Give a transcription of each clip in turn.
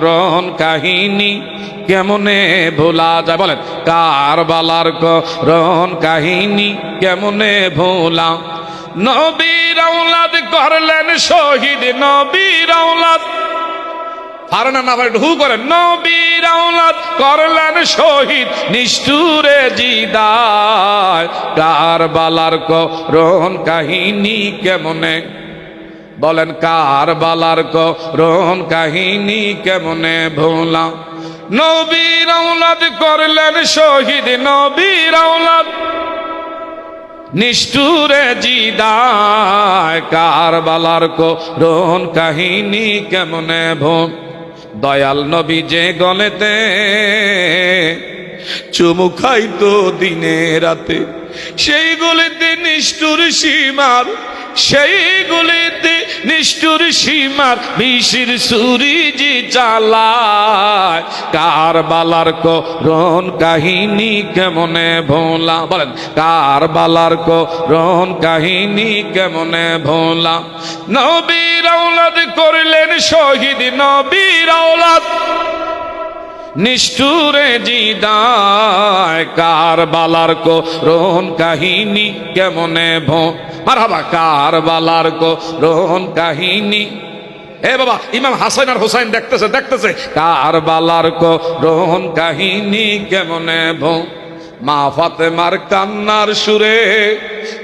রন কাহিনী কেমনে ভোলা যায়? বলেন, কারবালার করন কাহিনী কেমনে ভোলা? নবীর আওলাদ করলেন শহীদ, নবীর আওলাদ পারেন না ভাই, ঢু করেন। নবীর আওলাদ করলেন শহীদ, নিষ্ঠুরে জিদায়। কারবালার করন কাহিনী কেমনে, বলেন কারবালার করন কাহিনী কেমনে ভোলা? নবীর আওলাদ করলেন শহীদ, নবীর আওলাদ নিষ্ঠুরে জিদায়। কারবালার করন কাহিনী কেমনে ভোল? দয়াল নবী যে গলেতে চুমু খাইতো দিনে রাতে, সেই গলিতে নিষ্ঠুর সীমার, সেই গলিতে নিষ্ঠুর সীমার বিষের ছুরি যে চালায়। কারবালার করন কাহিনী কেমনে ভোলা? বলেন, কারবালার করন কাহিনী কেমনে ভোলা? নবীর আওলাদ করলেন শহীদ, নবীর আওলাদ নিষ্ঠুরে জিদায়। কারবালার করন কাহিনী কেমনে মারহাবা, কারবালার করন কাহিনী। এ বাবা, ইমাম হাসান আর হোসাইন দেখতেছে দেখতেছে, কারবালার করন কাহিনী কেমনে মা ফাতেমার কান্নার সুরে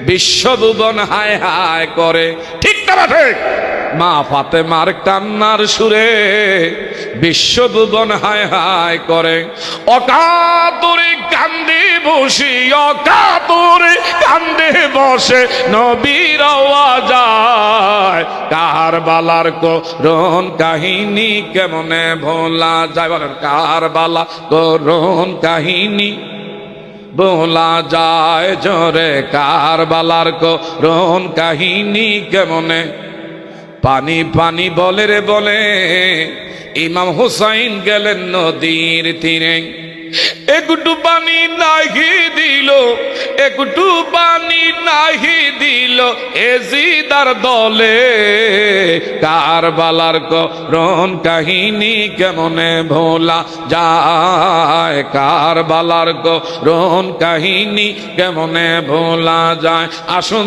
বিশ্বভুবন হায় হায় করে। ঠিক না ঠিক? মা ফাতেমার কান্নার সুরে বিশ্বভুবন হায় হায় করে। অকাতরে কান্দে বসে, অকাতরে কান্দে বসে নবীর আওয়াজ। কারবালার করন কাহিনী কেমনে ভোলা যায়? বলেন, কারবালা করন কাহিনী ভোলা যায় জোরে? কারবালার করন কাহিনী কেমনে? পানি পানি বলে রে বলে ইমাম হুসাইন গেলেন নদীর তীরে। একটু পানি নাহি দিল, একটু পানি নাহি দিল এজিদার দলে। কারবালার করন কাহিনী কেমনে ভোলা যায়? কারবালার করন কাহিনী কেমনে ভোলা যায়? আসুন